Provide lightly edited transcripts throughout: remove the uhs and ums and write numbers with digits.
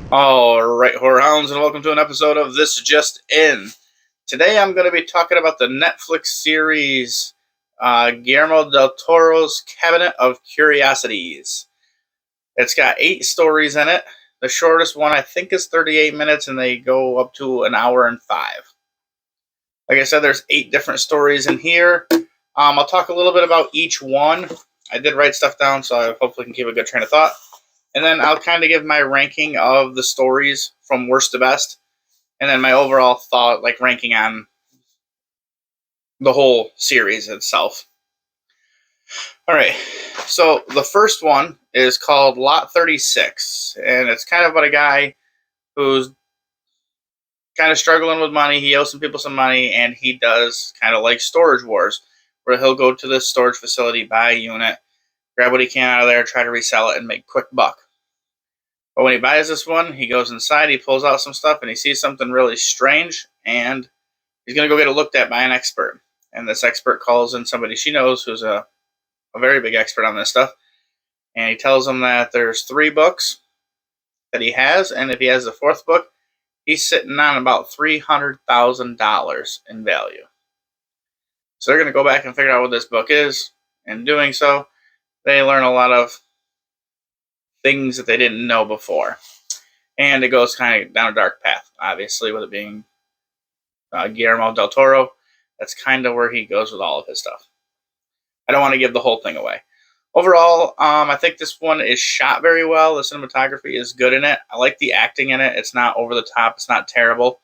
Alright, Whorehounds, and welcome to an episode of This Just In. Today I'm going to be talking about the Netflix series Guillermo del Toro's Cabinet of Curiosities. It's got 8 stories in it. The shortest one I think is 38 minutes, and they go up to an hour and 5. Like I said, there's 8 different stories in here. I'll talk a little bit about each one. I did write stuff down, so I hopefully can keep a good train of thought. And then I'll kind of give my ranking of the stories from worst to best. And then my overall thought, like ranking on the whole series itself. All right. So the first one is called Lot 36. And it's kind of about a guy who's kind of struggling with money. He owes some people some money, and he does kind of like Storage Wars, where he'll go to this storage facility, buy a unit, grab what he can out of there, try to resell it, and make quick buck. But when he buys this one, he goes inside, he pulls out some stuff, and he sees something really strange, and he's going to go get it looked at by an expert. And this expert calls in somebody she knows who's a very big expert on this stuff. And he tells him that there's 3 books that he has, and if he has the 4th book, he's sitting on about $300,000 in value. So they're going to go back and figure out what this book is. In doing so, they learn a lot of things that they didn't know before. And it goes kind of down a dark path, obviously, with it being Guillermo del Toro. That's kind of where he goes with all of his stuff. I don't want to give the whole thing away. Overall, I think this one is shot very well. The cinematography is good in it. I like the acting in it. It's not over the top. It's not terrible.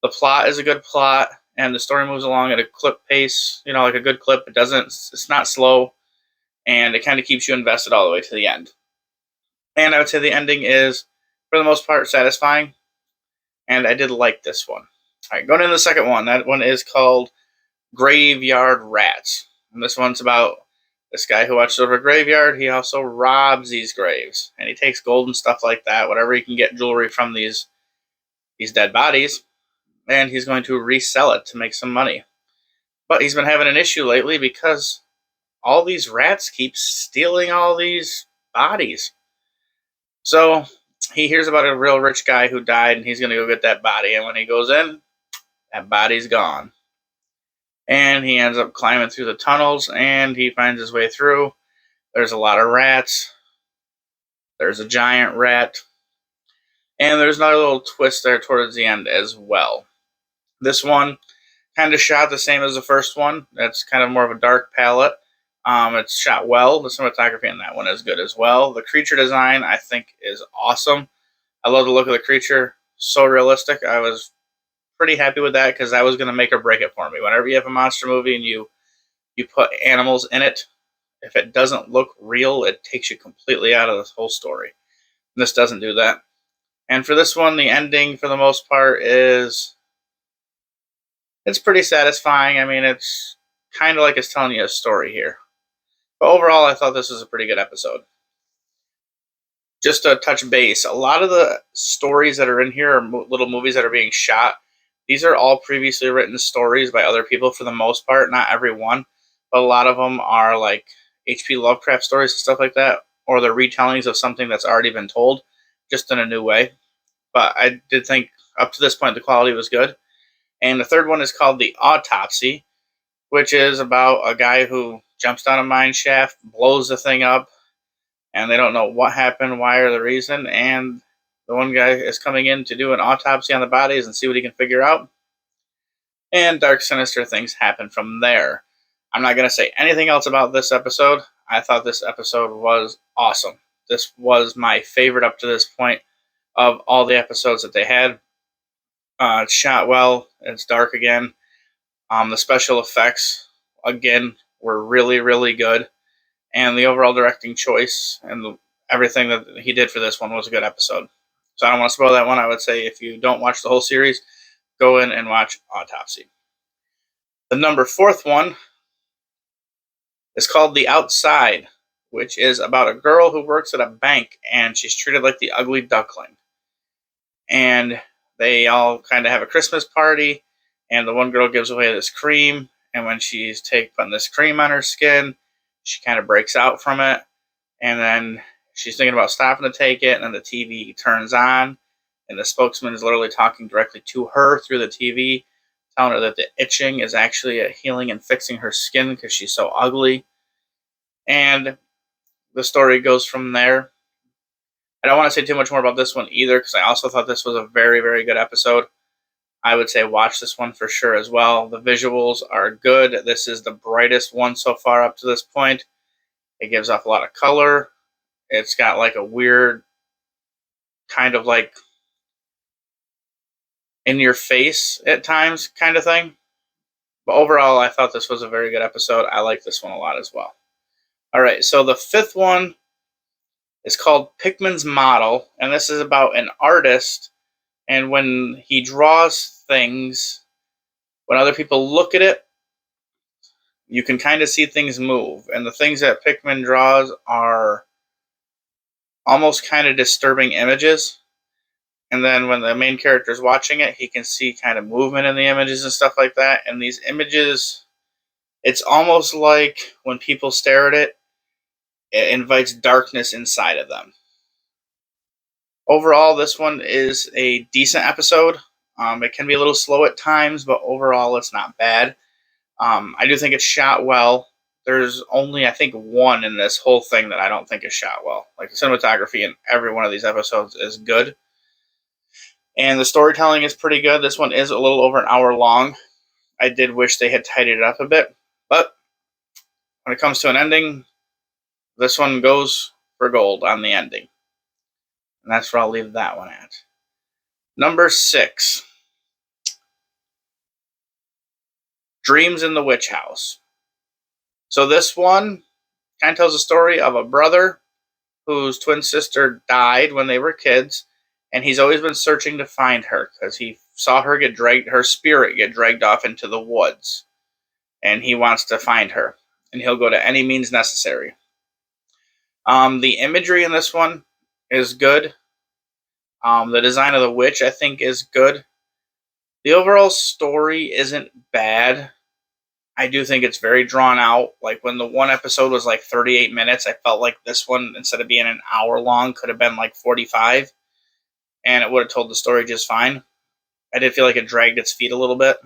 The plot is a good plot, and the story moves along at a clip pace, like a good clip. It's not slow, and it kind of keeps you invested all the way to the end. And I would say the ending is, for the most part, satisfying, and I did like this one. All right, going into the second one. That one is called Graveyard Rats. And this one's about this guy who watches over a graveyard. He also robs these graves, and he takes gold and stuff like that, whatever he can get jewelry from these dead bodies, and he's going to resell it to make some money. But he's been having an issue lately because all these rats keep stealing all these bodies. So he hears about a real rich guy who died, and he's going to go get that body. And when he goes in, that body's gone. And he ends up climbing through the tunnels, and he finds his way through. There's a lot of rats. There's a giant rat. And there's another little twist there towards the end as well. This one kind of shot the same as the first one. That's kind of more of a dark palette. It's shot well. The cinematography in that one is good as well. The creature design, I think, is awesome. I love the look of the creature. So realistic. I was pretty happy with that because that was going to make or break it for me. Whenever you have a monster movie and you put animals in it, if it doesn't look real, it takes you completely out of the whole story. And this doesn't do that. And for this one, the ending, for the most part, it's pretty satisfying. I mean, it's kind of like it's telling you a story here. But overall, I thought this was a pretty good episode. Just to touch base, a lot of the stories that are in here are little movies that are being shot. These are all previously written stories by other people for the most part, not every one, but a lot of them are like H.P. Lovecraft stories and stuff like that, or they're retellings of something that's already been told, just in a new way. But I did think up to this point the quality was good. And the third one is called The Autopsy, which is about a guy who jumps down a mine shaft, blows the thing up, and they don't know what happened, why, or the reason. And the one guy is coming in to do an autopsy on the bodies and see what he can figure out. And dark, sinister things happen from there. I'm not going to say anything else about this episode. I thought this episode was awesome. This was my favorite up to this point of all the episodes that they had. It's shot well. It's dark again. The special effects, again, were really, really good. And the overall directing choice and everything that he did for this one was a good episode. So I don't want to spoil that one. I would say if you don't watch the whole series, go in and watch Autopsy. The number 4th one is called The Outside, which is about a girl who works at a bank, and she's treated like the ugly duckling. And they all kind of have a Christmas party, and the one girl gives away this cream, and when she's putting this cream on her skin, she kind of breaks out from it, and then she's thinking about stopping to take it, and then the TV turns on, and the spokesman is literally talking directly to her through the TV, telling her that the itching is actually a healing and fixing her skin because she's so ugly. And the story goes from there. I don't want to say too much more about this one either, because I also thought this was a very, very good episode. I would say watch this one for sure as well. The visuals are good. This is the brightest one so far up to this point. It gives off a lot of color. It's got like a weird kind of like in your face at times kind of thing. But overall, I thought this was a very good episode. I like this one a lot as well. All right, so the fifth one is called Pikmin'S Model, and this is about an artist, and when he draws things, when other people look at it, you can kind of see things move. And the things that Pikmin draws are almost kind of disturbing images. And then when the main character is watching it, he can see kind of movement in the images and stuff like that. And these images, it's almost like when people stare at it, it invites darkness inside of them. Overall, this one is a decent episode. It can be a little slow at times, but overall, it's not bad. I do think it's shot well. There's only, I think, one in this whole thing that I don't think is shot well. Like, the cinematography in every one of these episodes is good. And the storytelling is pretty good. This one is a little over an hour long. I did wish they had tidied it up a bit. But when it comes to an ending, this one goes for gold on the ending. And that's where I'll leave that one at. Number 6. Dreams in the Witch House. So this one kind of tells a story of a brother whose twin sister died when they were kids, and he's always been searching to find her because he saw her her spirit get dragged off into the woods, and he wants to find her, and he'll go to any means necessary. The imagery in this one is good. The design of the witch, I think, is good. The overall story isn't bad. I do think it's very drawn out. Like, when the one episode was like 38 minutes, I felt like this one, instead of being an hour long, could have been like 45. And it would have told the story just fine. I did feel like it dragged its feet a little bit.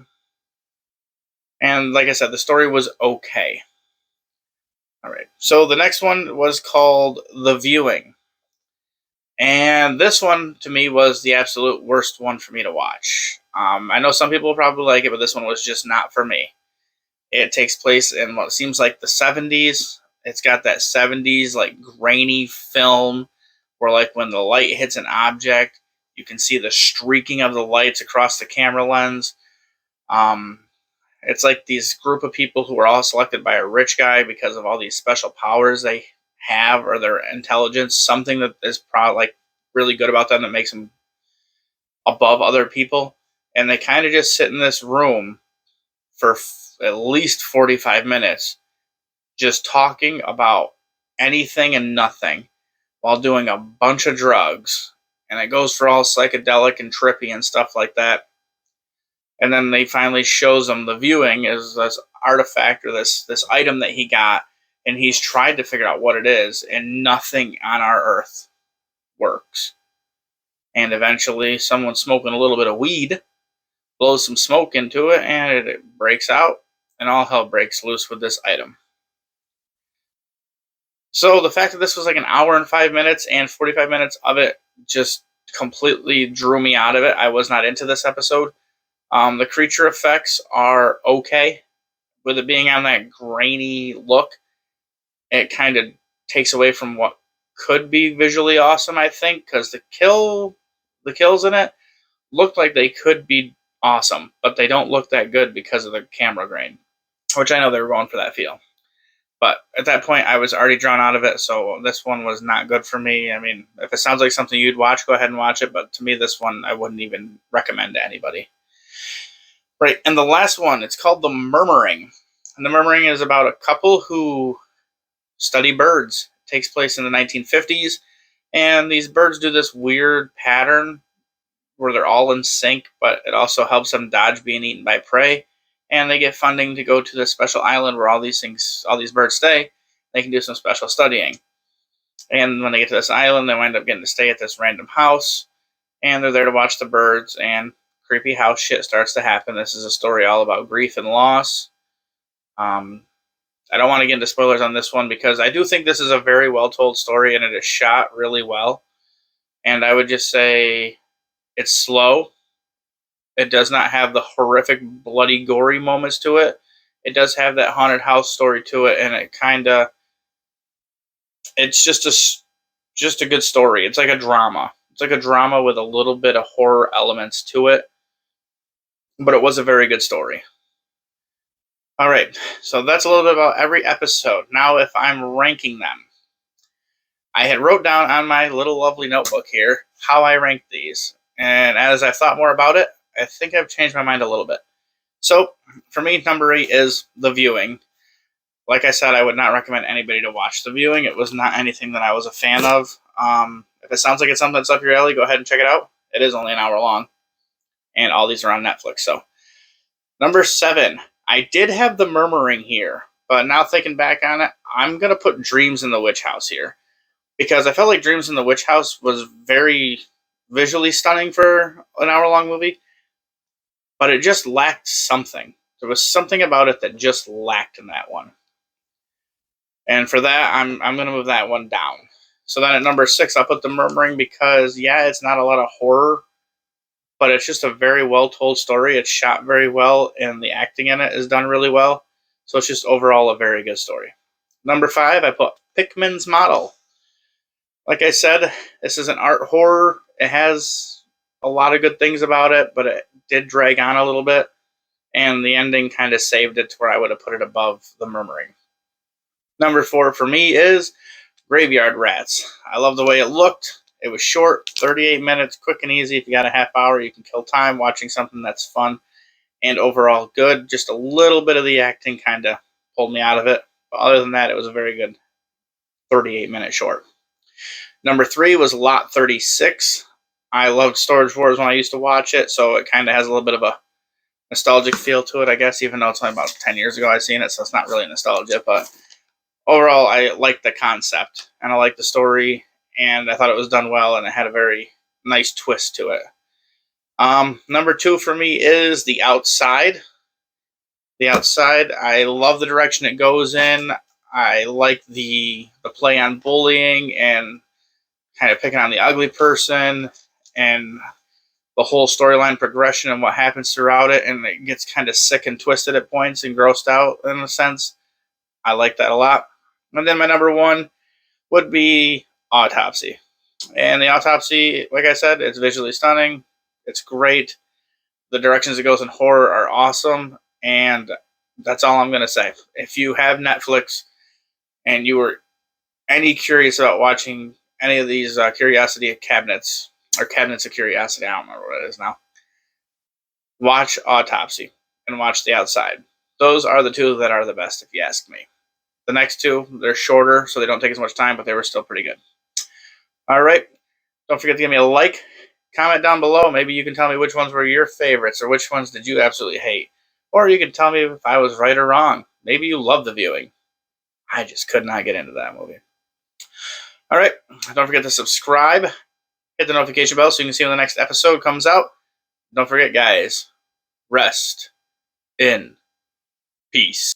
And like I said, the story was okay. All right. So the next one was called The Viewing. And this one, to me, was the absolute worst one for me to watch. I know some people will probably like it, but this one was just not for me. It takes place in what seems like the 70s. It's got that 70s, like, grainy film where, like, when the light hits an object, you can see the streaking of the lights across the camera lens. It's like these group of people who are all selected by a rich guy because of all these special powers they have, or their intelligence, something that is probably like really good about them that makes them above other people. And they kind of just sit in this room for at least 45 minutes just talking about anything and nothing while doing a bunch of drugs. And it goes for all psychedelic and trippy and stuff like that. And then they finally shows them the viewing is this artifact or this item that he got, and he's tried to figure out what it is, and nothing on our Earth works. And eventually, someone smoking a little bit of weed blows some smoke into it, and it breaks out, and all hell breaks loose with this item. So the fact that this was like an hour and 5 minutes, and 45 minutes of it just completely drew me out of it. I was not into this episode. The creature effects are okay. With it being on that grainy look, it kind of takes away from what could be visually awesome, I think, because the kills in it look like they could be awesome, but they don't look that good because of the camera grain, which I know they were going for that feel. But at that point, I was already drawn out of it, so this one was not good for me. I mean, if it sounds like something you'd watch, go ahead and watch it, but to me, this one I wouldn't even recommend to anybody. Right, and the last one, it's called The Murmuring. And The Murmuring is about a couple who study birds. It takes place in the 1950s, and these birds do this weird pattern where they're all in sync, but it also helps them dodge being eaten by prey. And they get funding to go to this special island where all these birds stay. They can do some special studying. And when they get to this island, they wind up getting to stay at this random house. and they're there to watch the birds, and creepy house shit starts to happen. This is a story all about grief and loss. I don't want to get into spoilers on this one because I do think this is a very well told story and it is shot really well. And I would just say it's slow. It does not have the horrific, bloody, gory moments to it. It does have that haunted house story to it, and it's just a good story. It's like a drama. It's like a drama with a little bit of horror elements to it, but it was a very good story. All right, so that's a little bit about every episode. Now, if I'm ranking them, I had wrote down on my little lovely notebook here how I ranked these, and as I've thought more about it, I think I've changed my mind a little bit. So, for me, number 8 is The Viewing. Like I said, I would not recommend anybody to watch The Viewing. It was not anything that I was a fan of. If it sounds like it's something that's up your alley, go ahead and check it out. It is only an hour long, and all these are on Netflix. So, number 7, I did have The Murmuring here, but now thinking back on it, I'm going to put Dreams in the Witch House here because I felt like Dreams in the Witch House was very visually stunning for an hour-long movie, but it just lacked something. There was something about it that just lacked in that one. And for that, I'm going to move that one down. So then at number 6, I'll put The Murmuring because, yeah, it's not a lot of horror, but it's just a very well-told story. It's shot very well, and the acting in it is done really well. So it's just overall a very good story. Number 5, I put Pikmin'S Model. Like I said, this is an art horror. It has a lot of good things about it, but it did drag on a little bit, and the ending kind of saved it to where I would have put it above The Murmuring. Number 4 for me is Graveyard Rats. I love the way it looked. It was short, 38 minutes, quick and easy. If you got a half hour, you can kill time watching something that's fun and overall good. Just a little bit of the acting kind of pulled me out of it. But other than that, it was a very good 38-minute short. Number 3 was Lot 36. I loved Storage Wars when I used to watch it, so it kind of has a little bit of a nostalgic feel to it, I guess, even though it's only about 10 years ago I've seen it, so it's not really nostalgia. But overall, I liked the concept, and I liked the story, and I thought it was done well, and it had a very nice twist to it. Number 2 for me is The Outside. The Outside, I love the direction it goes in. I like the play on bullying and kind of picking on the ugly person and the whole storyline progression and what happens throughout it, and it gets kind of sick and twisted at points and grossed out in a sense. I like that a lot. And then my number 1 would be Autopsy. And the Autopsy, like I said, it's visually stunning. It's great. The directions it goes in horror are awesome. And that's all I'm going to say. If you have Netflix and you were any curious about watching any of these Curiosity cabinets, or Cabinets of Curiosity, I don't remember what it is now, watch Autopsy and watch The Outside. Those are the 2 that are the best, if you ask me. The next 2, they're shorter, so they don't take as much time, but they were still pretty good. All right. Don't forget to give me a like, comment down below. Maybe you can tell me which ones were your favorites or which ones did you absolutely hate. Or you can tell me if I was right or wrong. Maybe you love The Viewing. I just could not get into that movie. All right. Don't forget to subscribe. Hit the notification bell so you can see when the next episode comes out. Don't forget, guys, rest in peace.